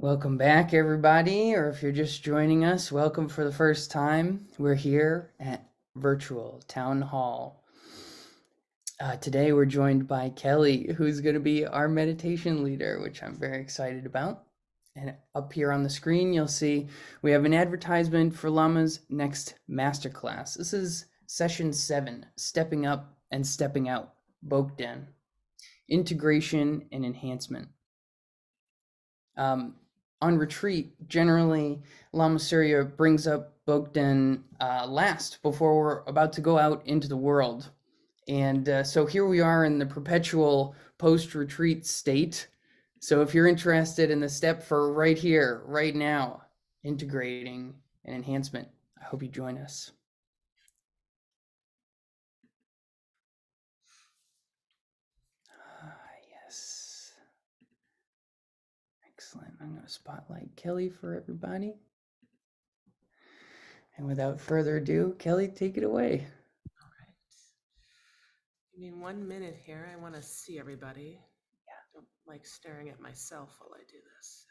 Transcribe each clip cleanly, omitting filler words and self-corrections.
Welcome back, everybody, or if you're just joining us, welcome for the first time. We're here at Virtual Town Hall. Today, we're joined by Kelley, who's going to be our meditation leader, which I'm very excited about. And up here on the screen, you'll see we have an advertisement for Lama's next masterclass. This is session 7, Stepping Up and Stepping Out, Bogdan, Integration and Enhancement. On retreat, generally, Lama Surya brings up Bogdan last before we're about to go out into the world. And so here we are in the perpetual post-retreat state. So if you're interested in the step for right here, right now, integrating and enhancement, I hope you join us. Yes. Excellent. I'm going to spotlight Kelley for everybody. And without further ado, Kelley, take it away. All right. Give me 1 minute here. I want to see everybody. Yeah. I don't like staring at myself while I do this.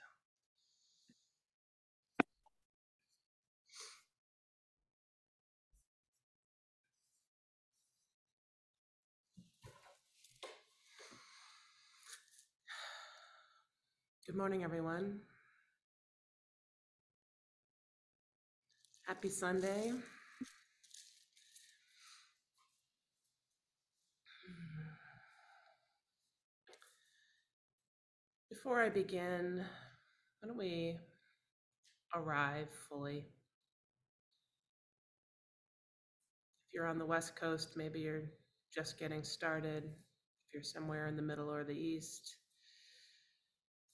Good morning, everyone. Happy Sunday. Before I begin, why don't we arrive fully? If you're on the West Coast, maybe you're just getting started. If you're somewhere in the middle or the east,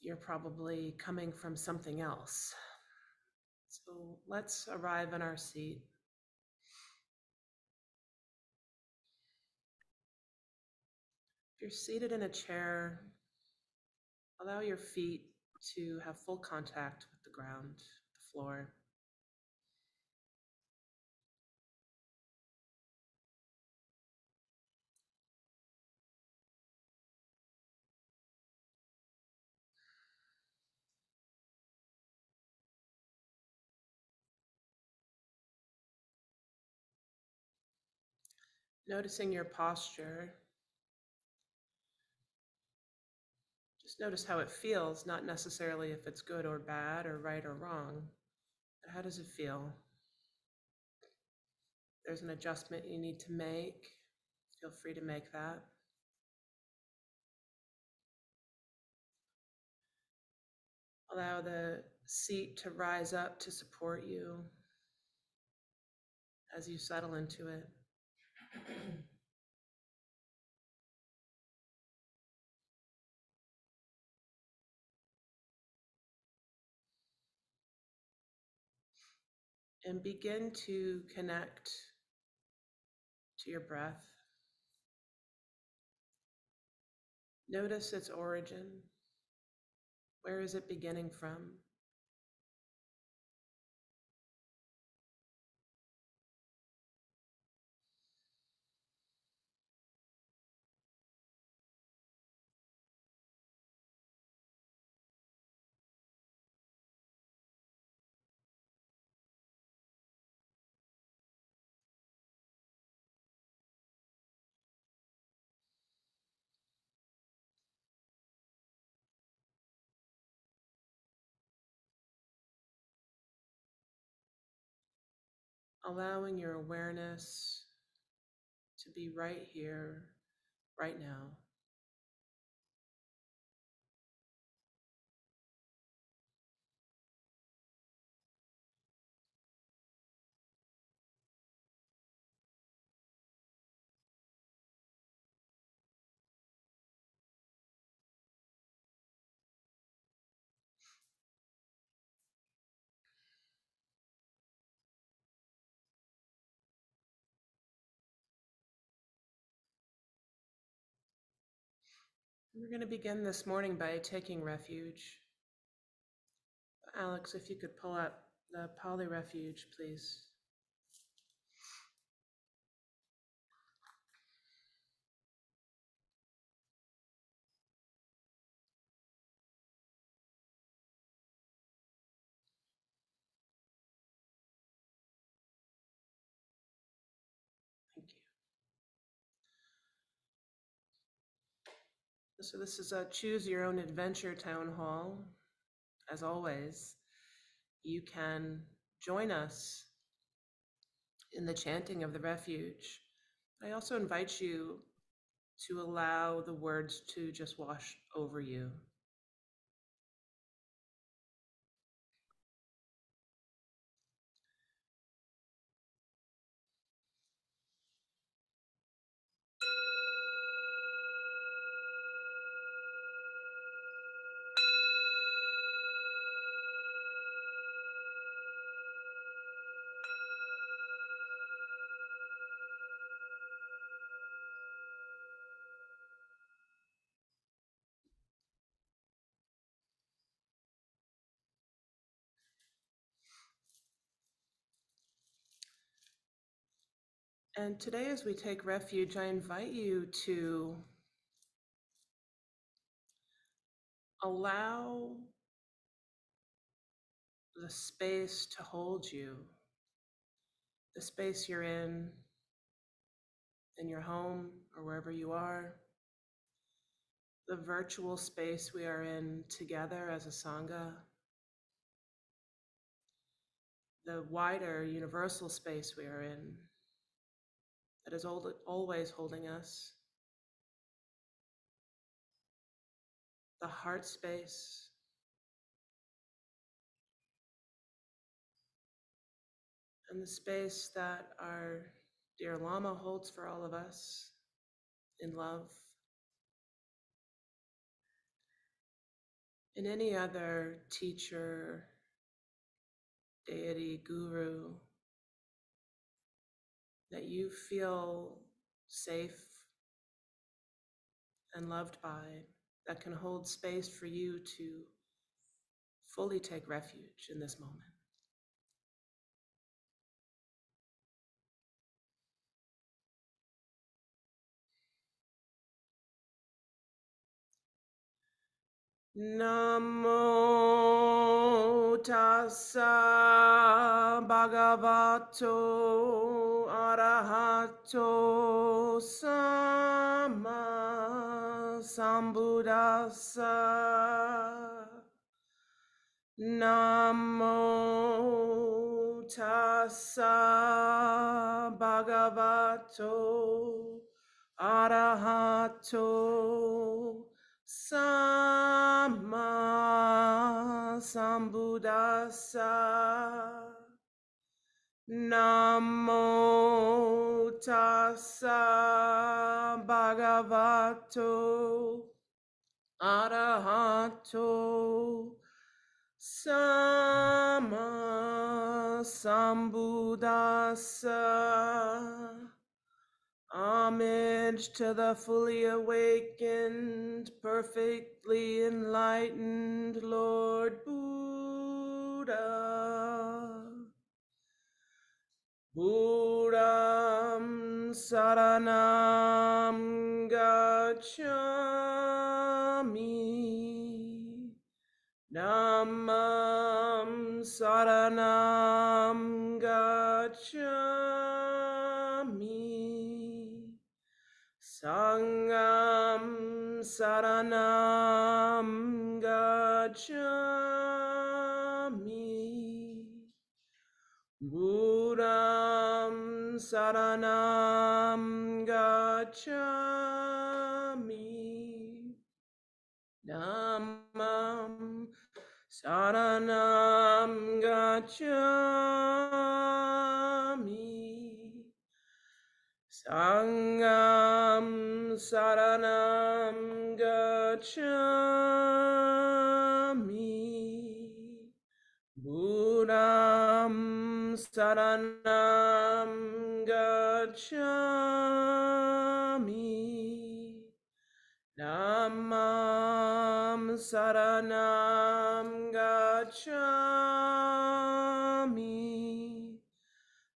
you're probably coming from something else. So let's arrive in our seat. If you're seated in a chair, allow your feet to have full contact with the ground, the floor. Noticing your posture. Just notice how it feels, not necessarily if it's good or bad or right or wrong, but how does it feel? If there's an adjustment you need to make, feel free to make that. Allow the seat to rise up to support you as you settle into it. And begin to connect to your breath. Notice its origin. Where is it beginning from? Allowing your awareness to be right here, right now. We're going to begin this morning by taking refuge. Alex, if you could pull up the Poly Refuge, please. So this is a Choose Your Own Adventure town hall. As always, you can join us in the chanting of the refuge. I also invite you to allow the words to just wash over you. And today, as we take refuge, I invite you to allow the space to hold you, the space you're in your home or wherever you are, the virtual space we are in together as a Sangha, the wider universal space we are in that is always holding us, the heart space, and the space that our dear Lama holds for all of us in love, and any other teacher, deity, guru that you feel safe and loved by, that can hold space for you to fully take refuge in this moment. Namo tassa bhagavato arahato sama sambuddhassa. Namo tassa bhagavato arahato sama sambuddhassa. Namo tassa bhagavato arahato sama sambuddhassa. Homage to the fully awakened, perfectly enlightened Lord Buddha. Buddham saranam gacchami. Dhammam saranam gacchami. Sangham saranam gacchami. Buddham saranam gacchami. Dhammam saranam gacchami. Sangham saranam gacchami. Buddham saranam gacchami. Dhammam saranam gacchami.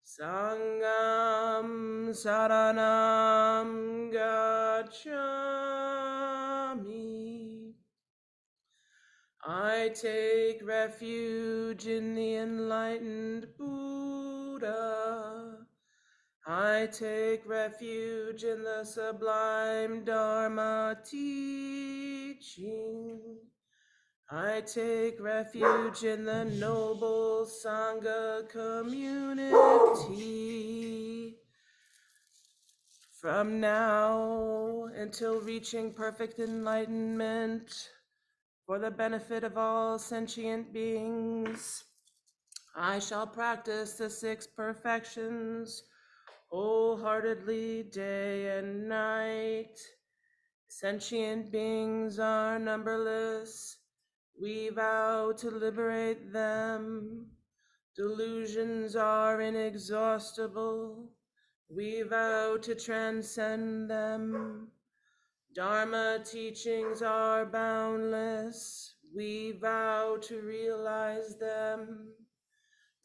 Sangham saranam gacchami. I take refuge in the enlightened Buddha. I take refuge in the sublime Dharma teaching. I take refuge in the noble Sangha community. From now until reaching perfect enlightenment for the benefit of all sentient beings, I shall practice the 6 perfections wholeheartedly day and night. Sentient beings are numberless. We vow to liberate them. Delusions are inexhaustible. We vow to transcend them. Dharma teachings are boundless. We vow to realize them.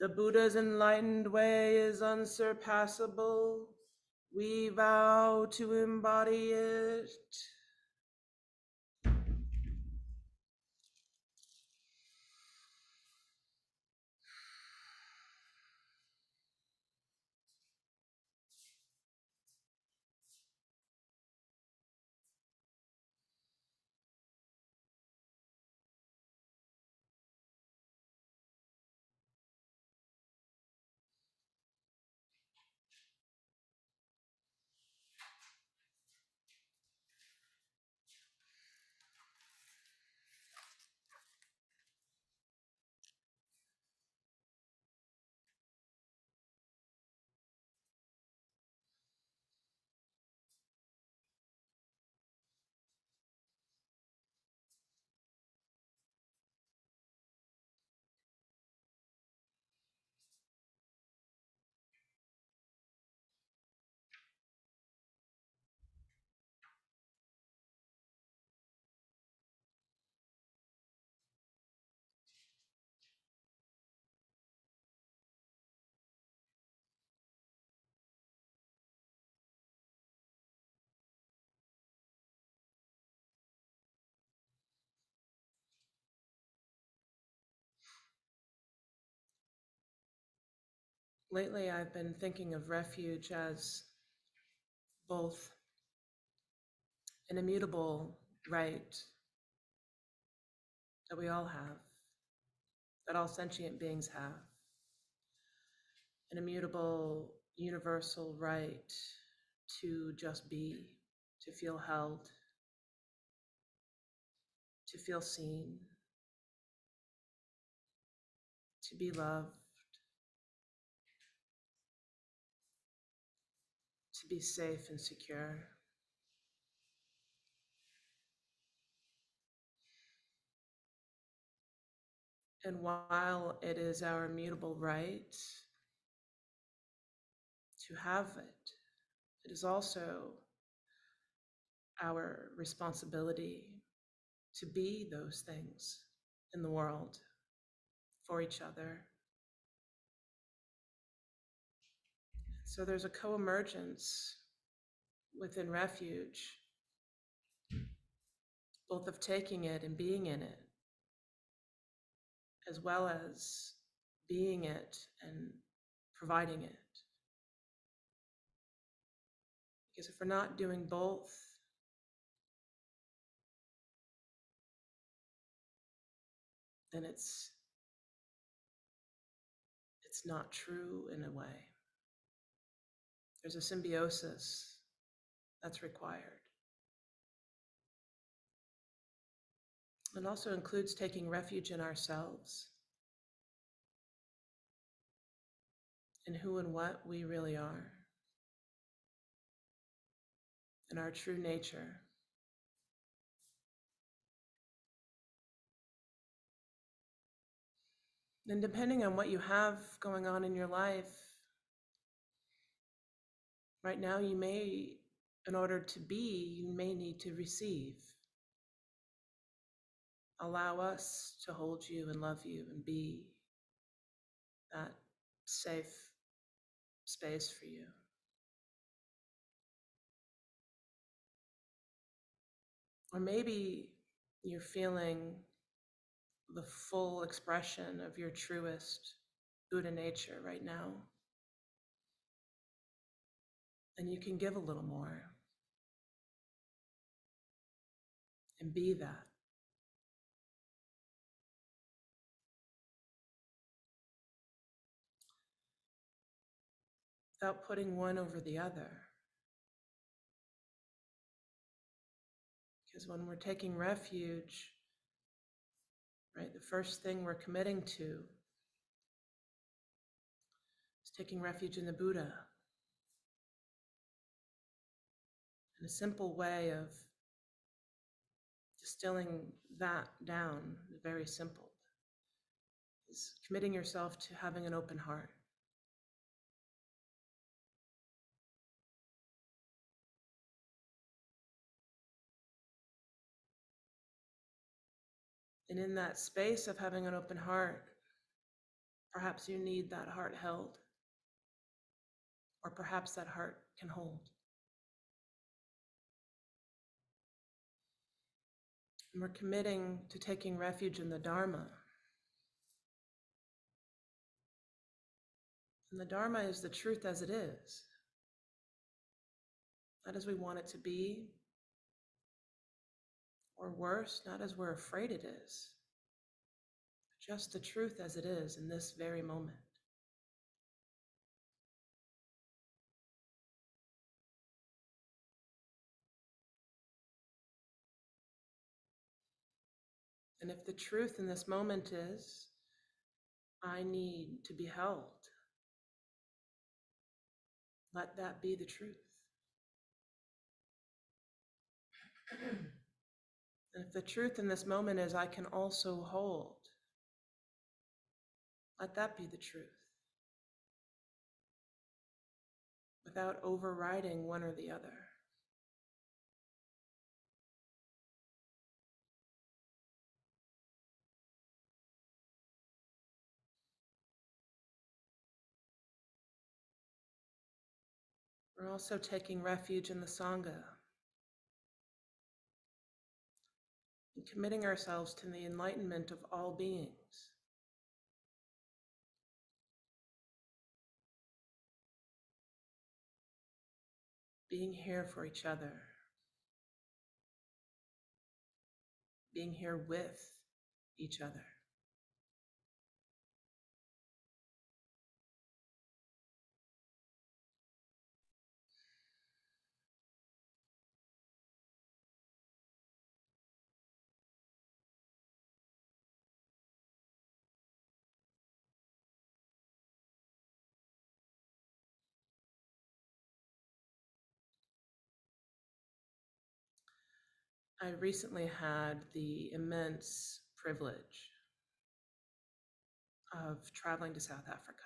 The Buddha's enlightened way is unsurpassable. We vow to embody it. Lately, I've been thinking of refuge as both an immutable right that we all have, that all sentient beings have, an immutable universal right to just be, to feel held, to feel seen, to be loved, to be safe and secure. And while it is our immutable right to have it, it is also our responsibility to be those things in the world for each other. So there's a co-emergence within refuge, both of taking it and being in it, as well as being it and providing it. Because if we're not doing both, then it's not true in a way. There's a symbiosis that's required. It also includes taking refuge in ourselves, in who and what we really are, in our true nature. And depending on what you have going on in your life, right now you may, in order to be, you may need to receive. Allow us to hold you and love you and be that safe space for you. Or maybe you're feeling the full expression of your truest Buddha nature right now. And you can give a little more and be that. Without putting one over the other. Because when we're taking refuge, right, the first thing we're committing to is taking refuge in the Buddha. And a simple way of distilling that down, very simple, is committing yourself to having an open heart. And in that space of having an open heart, perhaps you need that heart held, or perhaps that heart can hold. And we're committing to taking refuge in the Dharma. And the Dharma is the truth as it is, not as we want it to be, or worse, not as we're afraid it is, but just the truth as it is in this very moment. And if the truth in this moment is, I need to be held, let that be the truth. And if the truth in this moment is, I can also hold, let that be the truth, without overriding one or the other. We're also taking refuge in the Sangha and committing ourselves to the enlightenment of all beings. Being here for each other, being here with each other. I recently had the immense privilege of traveling to South Africa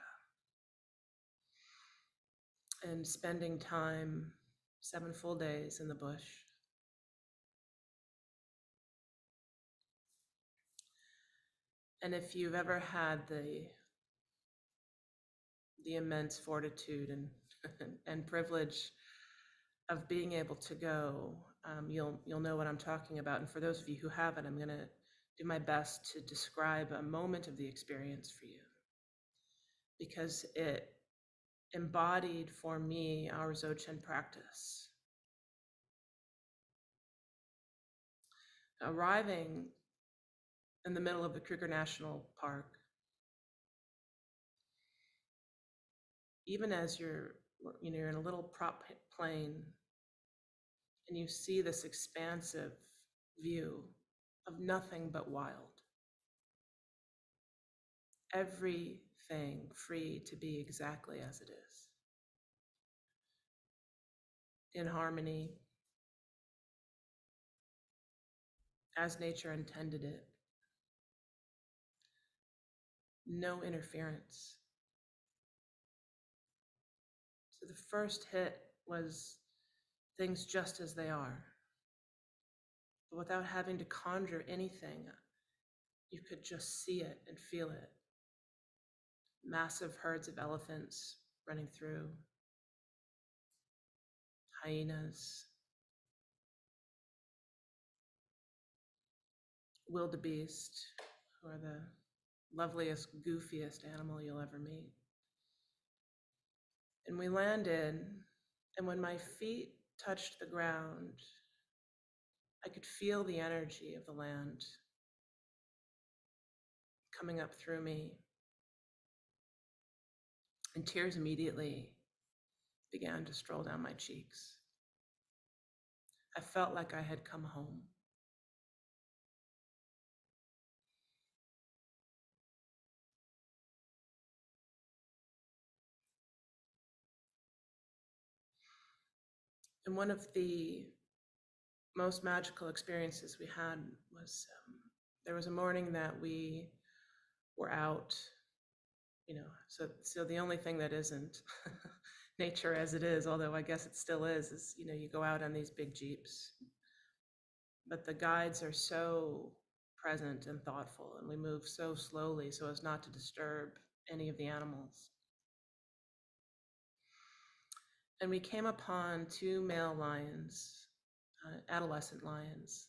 and spending time, 7 full days in the bush. And if you've ever had the immense fortitude and privilege of being able to go, you'll know what I'm talking about. And for those of you who haven't, I'm going to do my best to describe a moment of the experience for you, because it embodied for me our Dzogchen practice. Arriving in the middle of the Kruger National Park, even as you're in a little prop plane and you see this expansive view of nothing but wild. Everything free to be exactly as it is. In harmony, as nature intended it. No interference. So the first hit was things just as they are. But without having to conjure anything, you could just see it and feel it. Massive herds of elephants running through, hyenas, wildebeest, who are the loveliest, goofiest animal you'll ever meet. And we landed And when my feet touched the ground, I could feel the energy of the land coming up through me, and tears immediately began to stroll down my cheeks. I felt like I had come home. And one of the most magical experiences we had was there was a morning that we were out, so the only thing that isn't nature as it is, although I guess it still is, you go out on these big Jeeps, but the guides are so present and thoughtful, and we move so slowly so as not to disturb any of the animals. And we came upon two male lions, adolescent lions,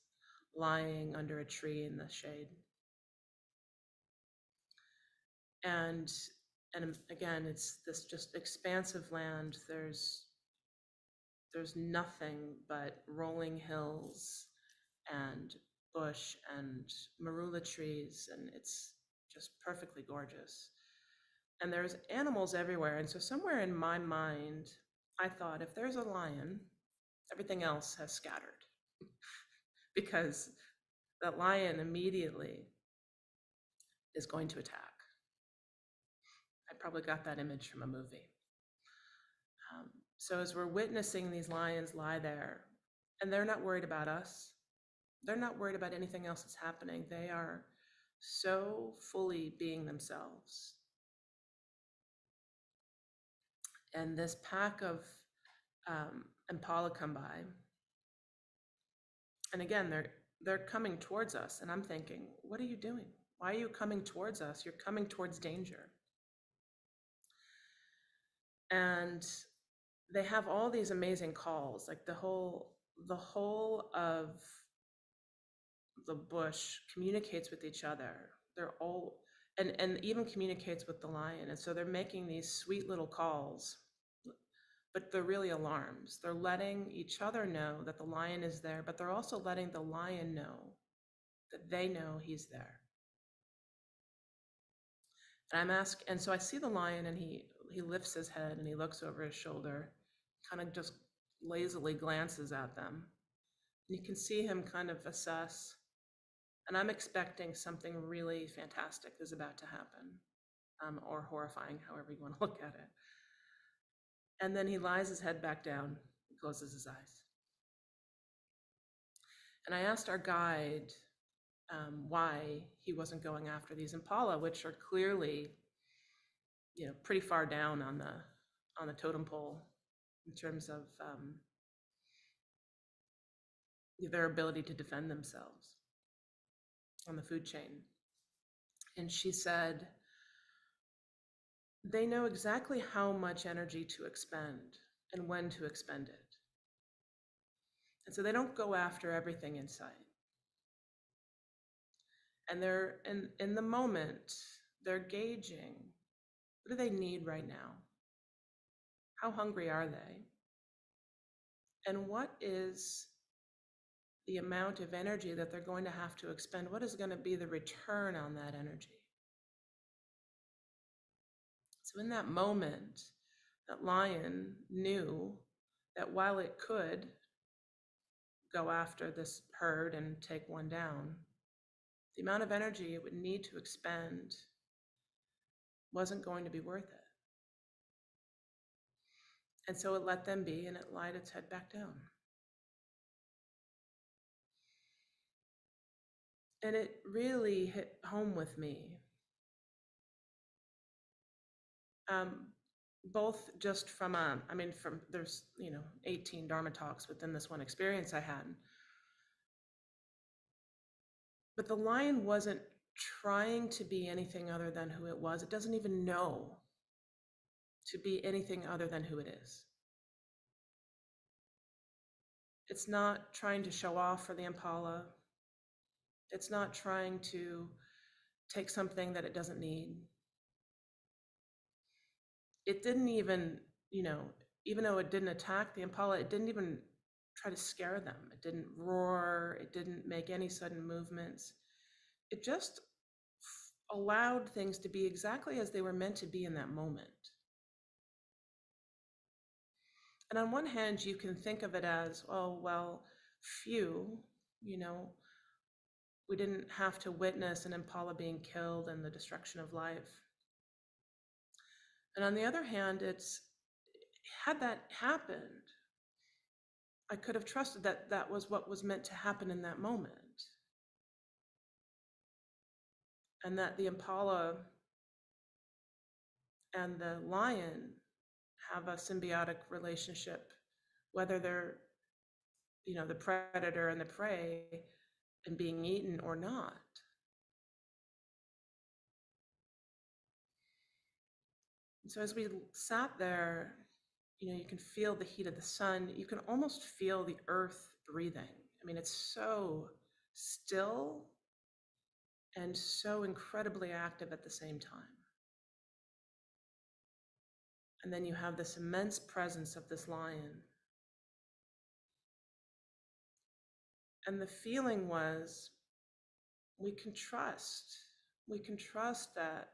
lying under a tree in the shade. And again, it's this just expansive land. There's nothing but rolling hills and bush and marula trees, and it's just perfectly gorgeous. And there's animals everywhere. And so somewhere in my mind, I thought, if there's a lion, everything else has scattered because that lion immediately is going to attack. I probably got that image from a movie. So as we're witnessing these lions lie there, and they're not worried about us, they're not worried about anything else that's happening. They are so fully being themselves. And this pack of impala come by, and again, they're coming towards us, and I'm thinking, what are you doing? Why are you coming towards us? You're coming towards danger. And they have all these amazing calls, like the whole of the bush communicates with each other. They're all and even communicates with the lion. And so they're making these sweet little calls, but they're really alarms. They're letting each other know that the lion is there, but they're also letting the lion know that they know he's there. And so I see the lion, and he lifts his head and he looks over his shoulder, kind of just lazily glances at them. And you can see him kind of assess. And I'm expecting something really fantastic is about to happen, or horrifying, however you want to look at it. And then he lies his head back down and closes his eyes. And I asked our guide why he wasn't going after these impala, which are clearly, pretty far down on the totem pole in terms of their ability to defend themselves on the food chain. And she said, they know exactly how much energy to expend and when to expend it. And so they don't go after everything in sight. And they're in the moment, they're gauging, what do they need right now? How hungry are they? And what is the amount of energy that they're going to have to expend? What is going to be the return on that energy? So in that moment, that lion knew that while it could go after this herd and take one down, the amount of energy it would need to expend wasn't going to be worth it. And so it let them be, and it lied its head back down. And it really hit home with me, both just from there's 18 Dharma talks within this one experience I had, but the lion wasn't trying to be anything other than who it was. It doesn't even know to be anything other than who it is. It's not trying to show off for the impala. It's not trying to take something that it doesn't need. It didn't even, even though it didn't attack the impala, it didn't even try to scare them. It didn't roar. It didn't make any sudden movements. It just allowed things to be exactly as they were meant to be in that moment. And on one hand, you can think of it as, oh, well, phew, you know, we didn't have to witness an impala being killed and the destruction of life. And on the other hand, had that happened, I could have trusted that that was what was meant to happen in that moment. And that the impala and the lion have a symbiotic relationship, whether they're, the predator and the prey and being eaten or not. And so as we sat there, you can feel the heat of the sun. You can almost feel the earth breathing. I mean, it's so still and so incredibly active at the same time. And then you have this immense presence of this lion. And the feeling was, we can trust that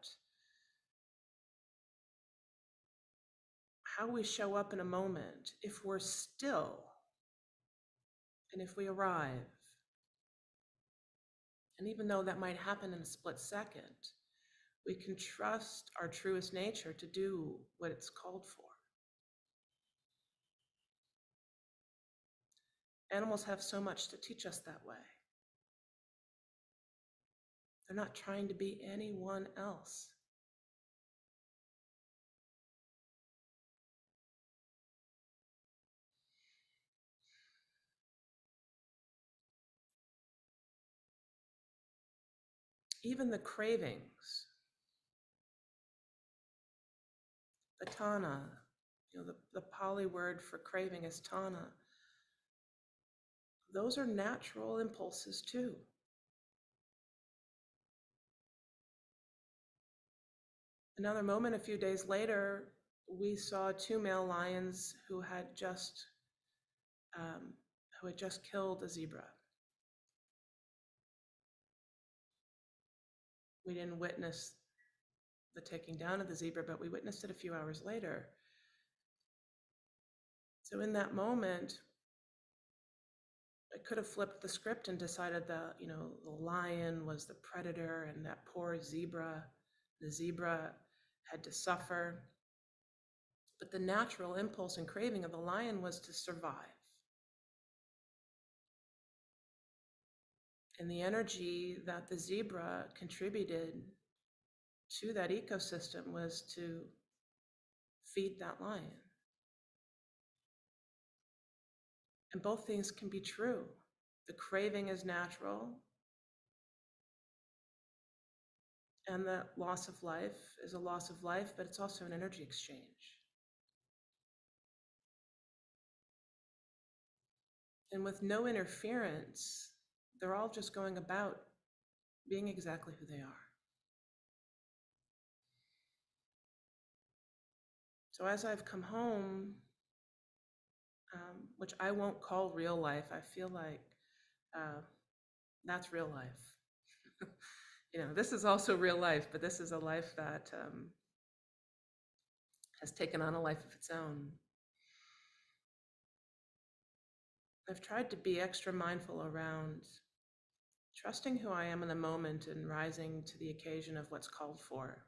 how we show up in a moment, if we're still and if we arrive, and even though that might happen in a split second, we can trust our truest nature to do what it's called for. Animals have so much to teach us that way. They're not trying to be anyone else. Even the cravings, the tana, the Pali word for craving is tana. Those are natural impulses too. Another moment, a few days later, we saw two male lions who had just killed a zebra. We didn't witness the taking down of the zebra, but we witnessed it a few hours later. So in that moment, I could have flipped the script and decided that, the lion was the predator and that poor zebra, the zebra had to suffer. But the natural impulse and craving of the lion was to survive. And the energy that the zebra contributed to that ecosystem was to feed that lion. And both things can be true. The craving is natural, and the loss of life is a loss of life, but it's also an energy exchange. And with no interference, they're all just going about being exactly who they are. So as I've come home, which I won't call real life, I feel like that's real life. This is also real life, but this is a life that has taken on a life of its own. I've tried to be extra mindful around trusting who I am in the moment and rising to the occasion of what's called for.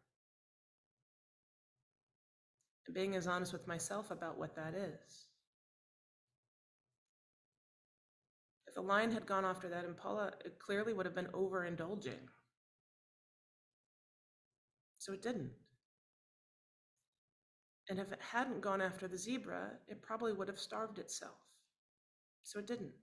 And being as honest with myself about what that is. If the lion had gone after that impala, it clearly would have been overindulging. So it didn't. And if it hadn't gone after the zebra, it probably would have starved itself. So it didn't.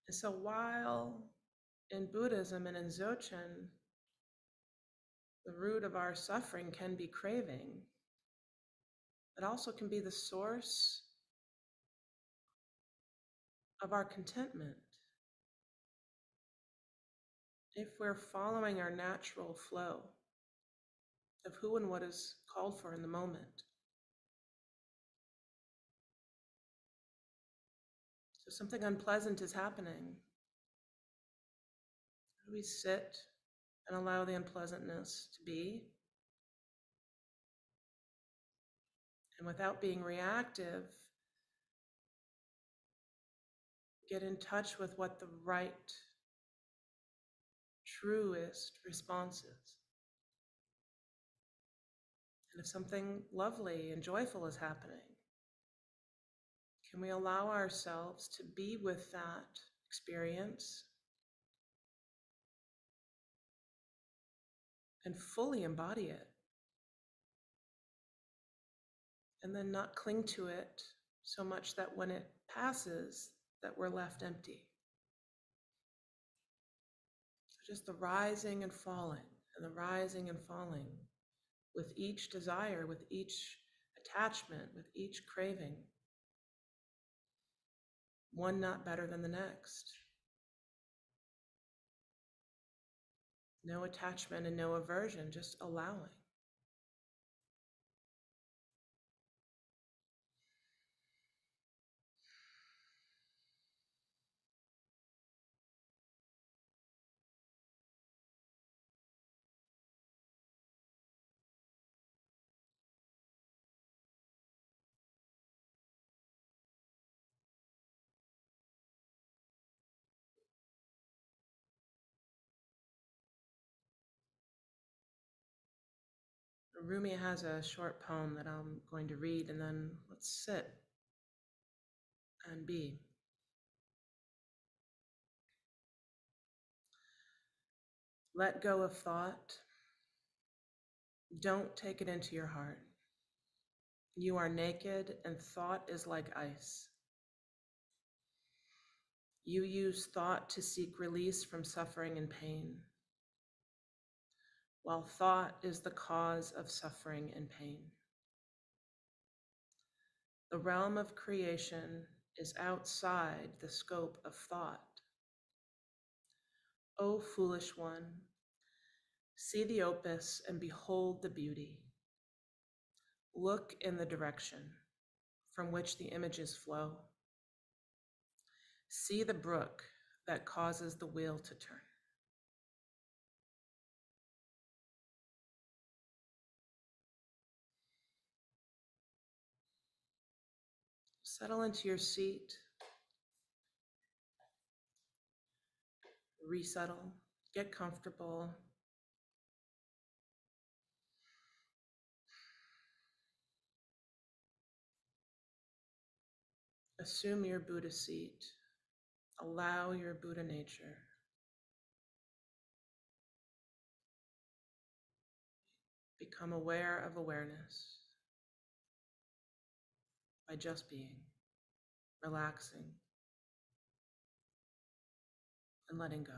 And so while in Buddhism and in Dzogchen, The root of our suffering can be craving. It also can be the source of our contentment. If we're following our natural flow of who and what is called for in the moment. So something unpleasant is happening. We sit and allow the unpleasantness to be. And without being reactive, get in touch with what the right, truest response is. And if something lovely and joyful is happening, can we allow ourselves to be with that experience and fully embody it? And then not cling to it so much that when it passes, that we're left empty. So just the rising and falling, and the rising and falling with each desire, with each attachment, with each craving. One not better than the next. No attachment and no aversion, just allowing. Rumi has a short poem that I'm going to read, and then let's sit and be. Let go of thought. Don't take it into your heart. You are naked, and thought is like ice. You use thought to seek release from suffering and pain, while thought is the cause of suffering and pain. The realm of creation is outside the scope of thought. O foolish one, see the opus and behold the beauty. Look in the direction from which the images flow. See the brook that causes the wheel to turn. Settle into your seat. Resettle. Get comfortable. Assume your Buddha seat. Allow your Buddha nature. Become aware of awareness by just being, relaxing, and letting go.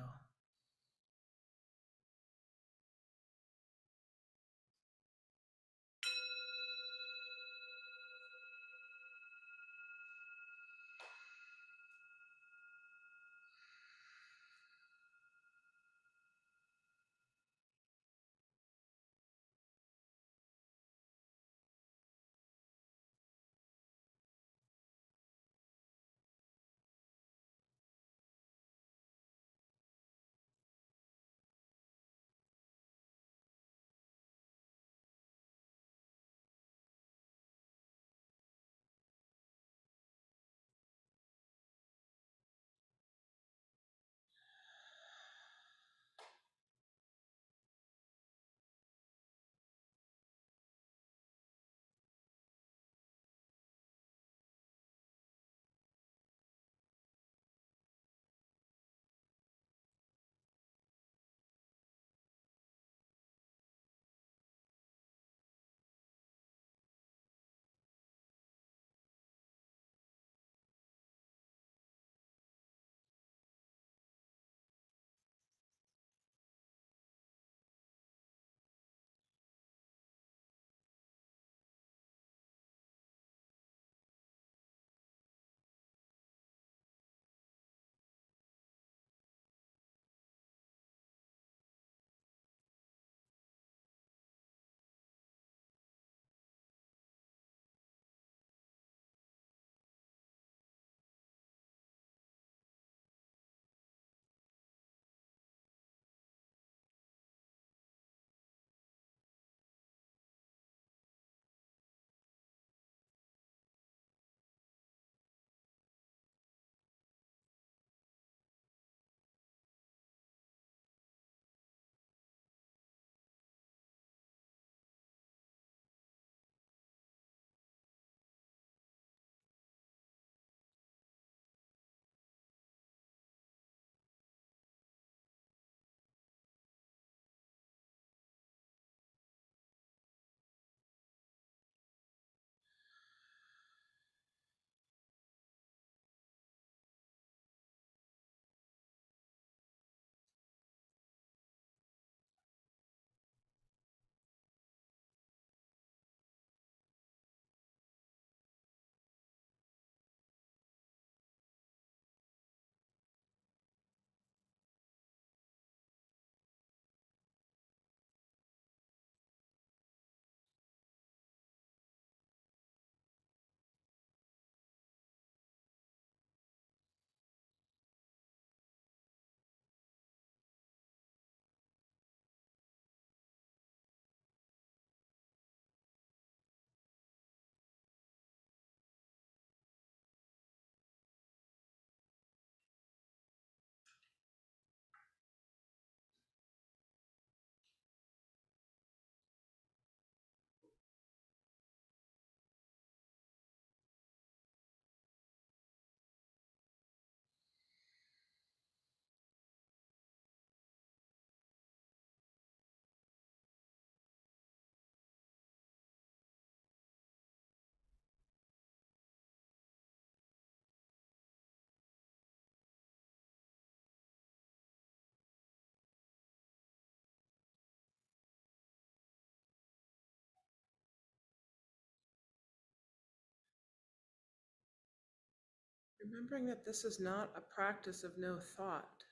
Remembering that this is not a practice of no thought.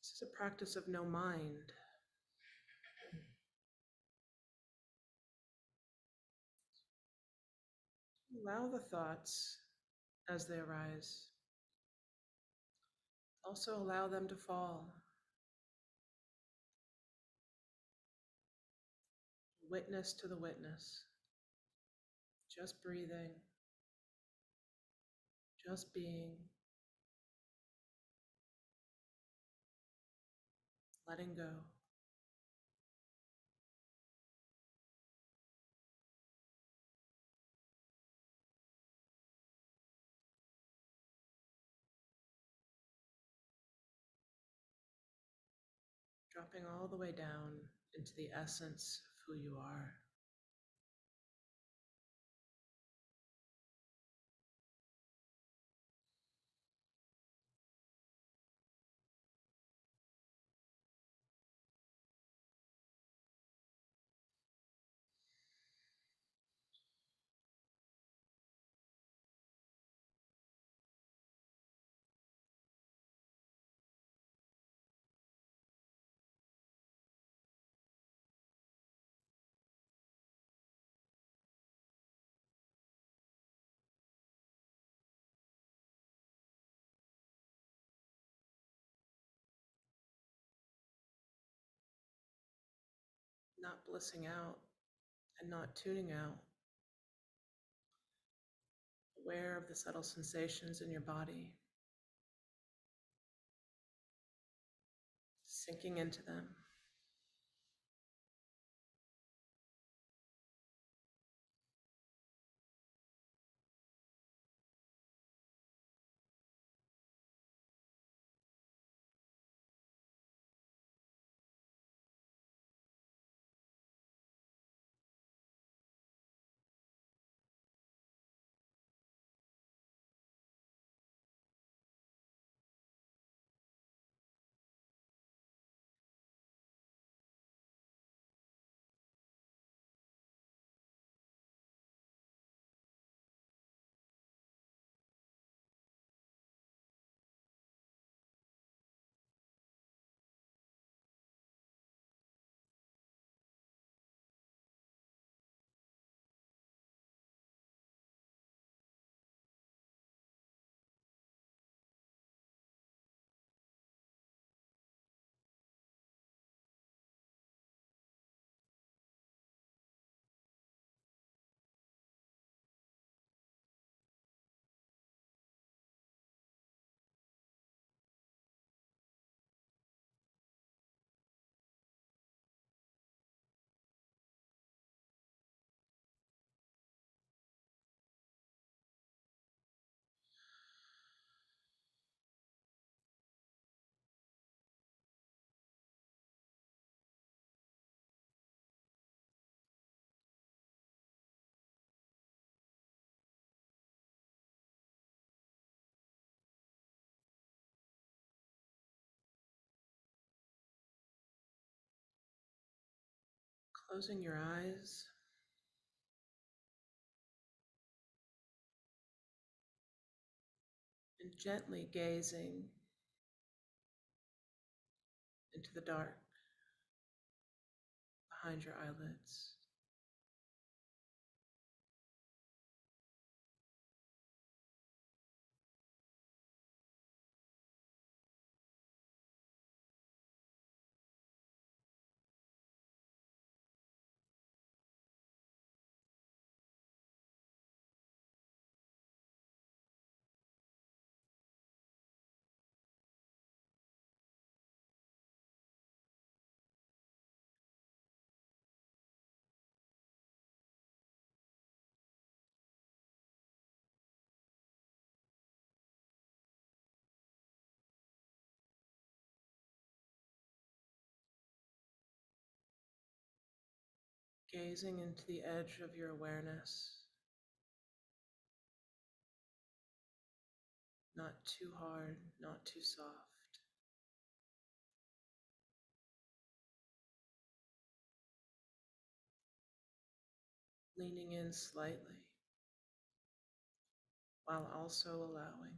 This is a practice of no mind. Allow the thoughts as they arise. Also allow them to fall. Witness to the witness. Just breathing. Just being. Letting go. Dropping all the way down into the essence of who you are. Not blissing out and not tuning out. Aware of the subtle sensations in your body. Sinking into them. Closing your eyes. And gently gazing into the dark behind your eyelids. Gazing into the edge of your awareness. Not too hard, not too soft. Leaning in slightly. while also allowing.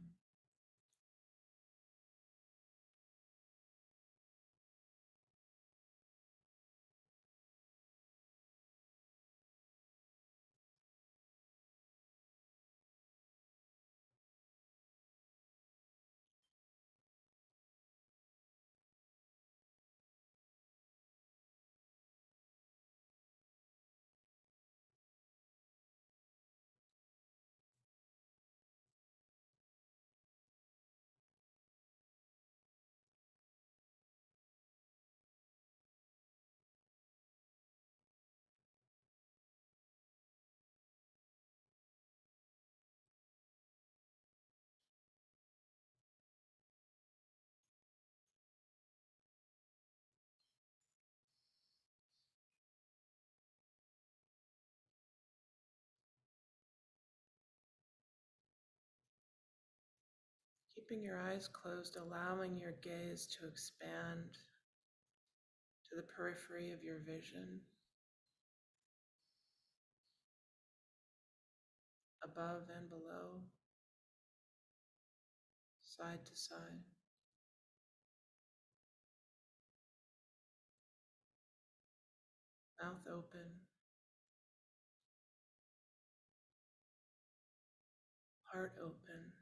Keeping your eyes closed, allowing your gaze to expand to the periphery of your vision, above and below, side to side. Mouth open, heart open.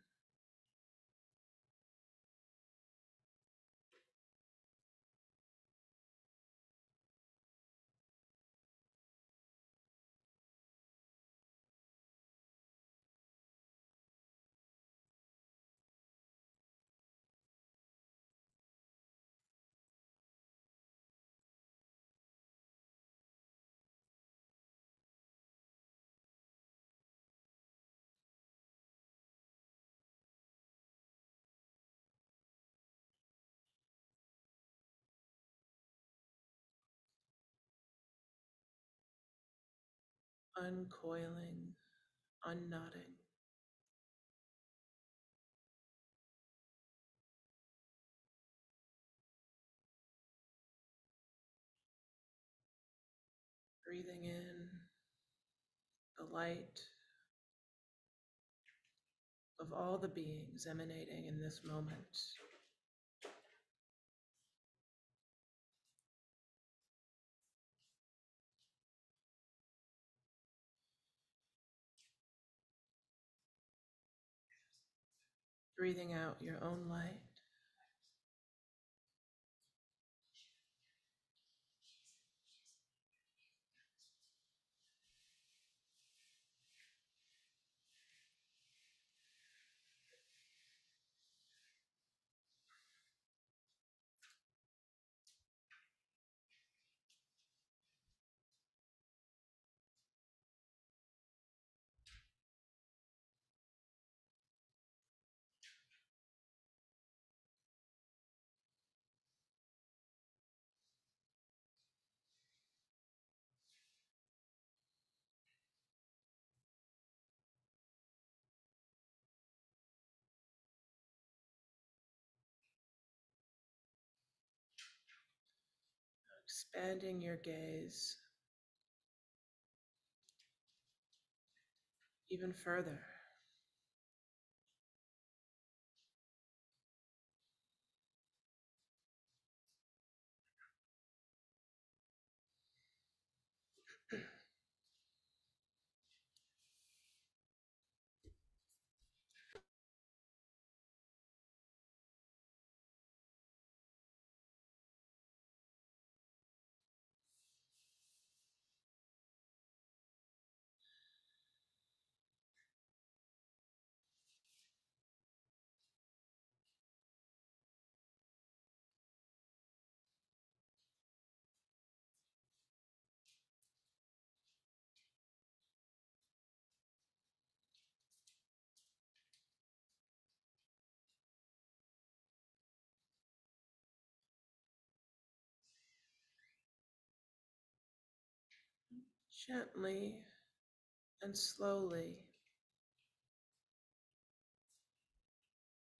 Uncoiling, unknotting. Breathing in the light of all the beings emanating in this moment. Breathing out your own light. Expanding your gaze even further. Gently and slowly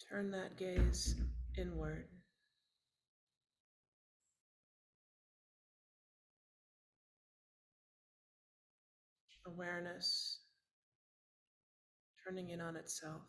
turn that gaze inward. Awareness turning in on itself.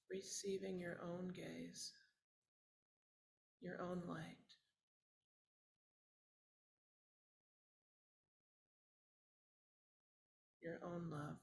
Receiving your own gaze, your own light, your own love.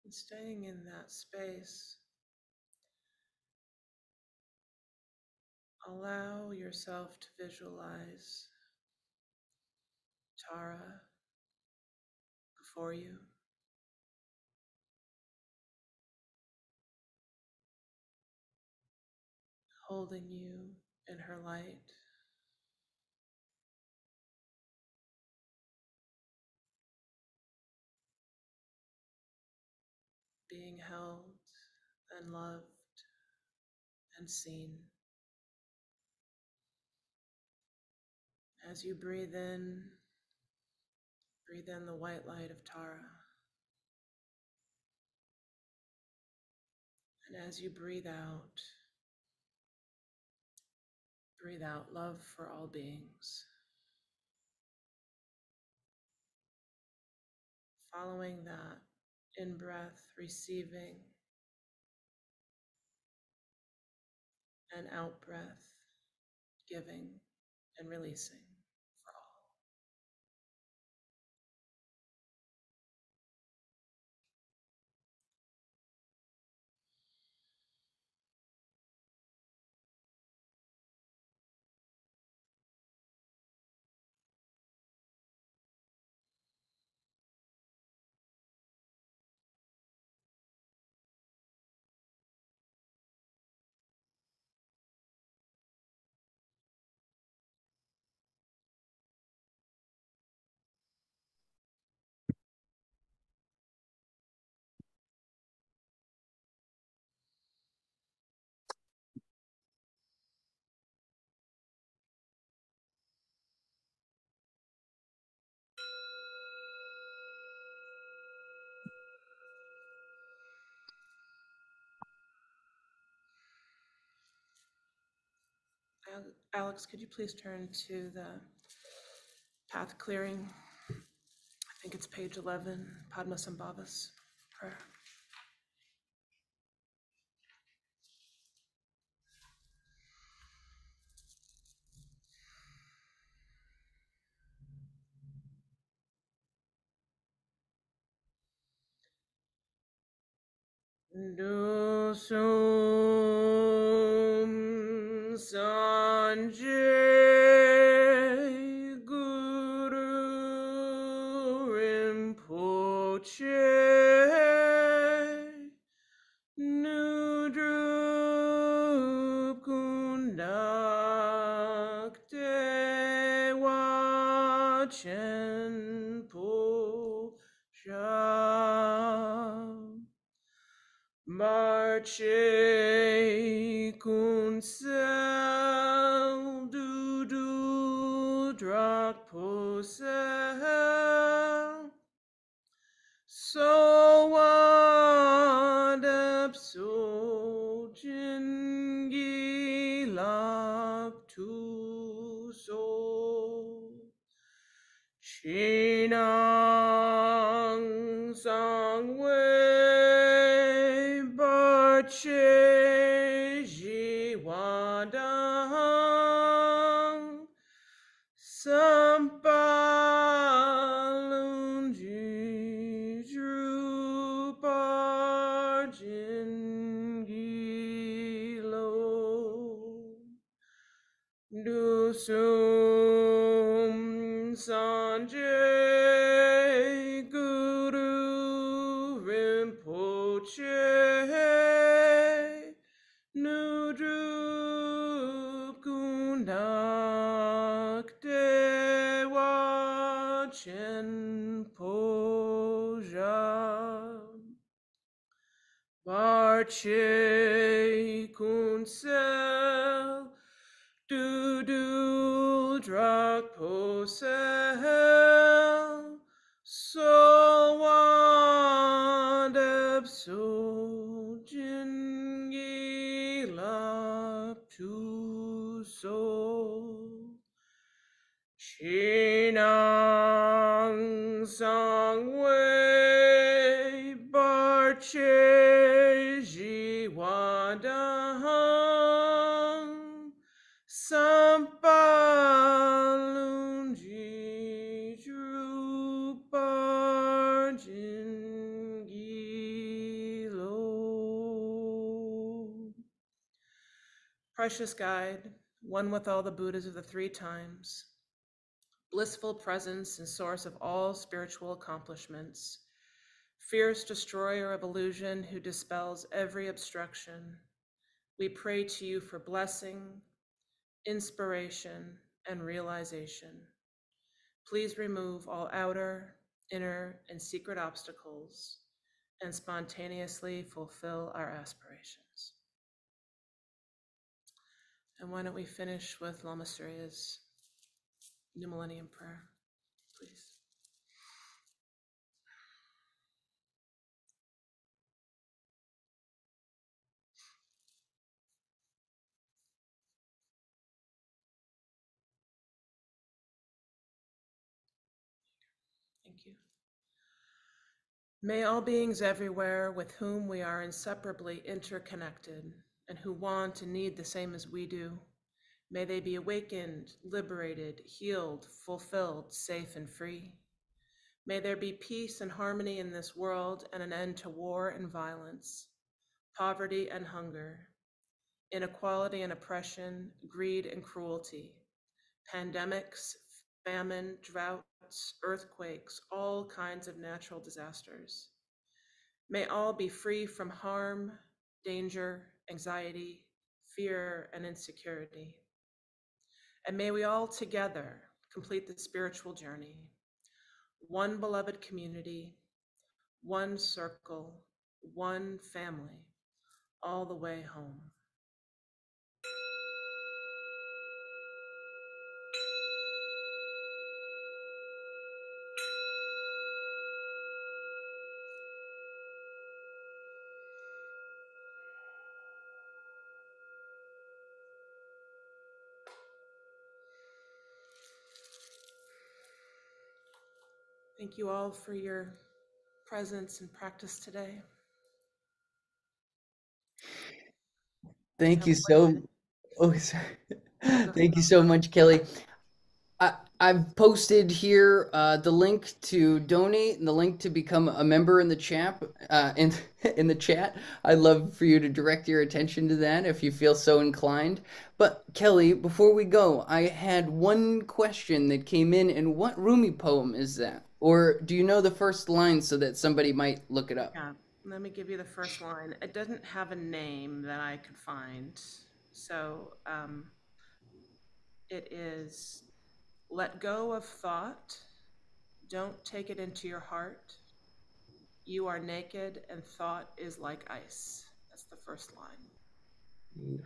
And staying in that space, allow yourself to visualize Tara before you, holding you in her light, being held and loved and seen. As you breathe in the white light of Tara. And as you breathe out love for all beings. Following that, in breath, receiving, and out breath, giving and releasing for all. Alex, could you please turn to the path clearing? I think it's page 11, Padmasambhavas prayer. Dosum Sanjay Guru Rinpoche Nudrup Kundak Dewa Chenpo Sha Marche Kunsel Dudu Drak Posel So Wadap So Jingi Lap Tu So Chinang Sang Wei Barche Ji Wadang Sampalunji Drupar Jingilo Dusum Sanjay Guru Rinpoche Nudrup Kundak Dewa Chenpo Ja Barche Kunsel Du Drak Posel So Wadab So Jingi Lap Tu So Chinang Sang Wei Barche Ji Wadang Sampalunji Drupar Jingilo. Precious guide, one with all the Buddhas of the three times, blissful presence and source of all spiritual accomplishments, fierce destroyer of illusion who dispels every obstruction, we pray to you for blessing, inspiration, and realization. Please remove all outer, inner, and secret obstacles and spontaneously fulfill our aspirations. And why don't we finish with Lama Surya's New Millennium Prayer, please? Thank you. May all beings everywhere with whom we are inseparably interconnected and who want and need the same as we do, may they be awakened, liberated, healed, fulfilled, safe, and free. May there be peace and harmony in this world and an end to war and violence, poverty and hunger, inequality and oppression, greed and cruelty, pandemics, famine, droughts, earthquakes, all kinds of natural disasters. May all be free from harm, danger, anxiety, fear, and insecurity. And may we all together complete the spiritual journey, one beloved community, one circle, one family, all the way home. Thank you all for your presence and practice today. Thank Have a you blessed so. Oh, sorry. Oh, go ahead. Thank you so much, Kelley. I've posted here the link to donate and the link to become a member in the chat. In the chat, I'd love for you to direct your attention to that if you feel so inclined. But Kelley, before we go, I had one question that came in, and what Rumi poem is that? Or do you know the first line so that somebody might look it up? Yeah, let me give you the first line. It doesn't have a name that I could find. So it is, let go of thought, don't take it into your heart. You are naked and thought is like ice. That's the first line.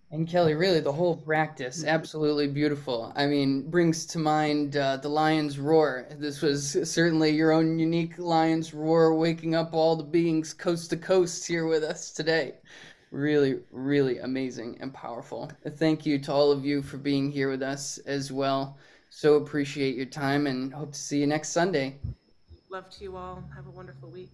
And Kelley, really, the whole practice, absolutely beautiful. I mean, brings to mind the lion's roar. This was certainly your own unique lion's roar, waking up all the beings coast to coast here with us today. Really, really amazing and powerful. Thank you to all of you for being here with us as well. So appreciate your time and hope to see you next Sunday. Love to you all. Have a wonderful week.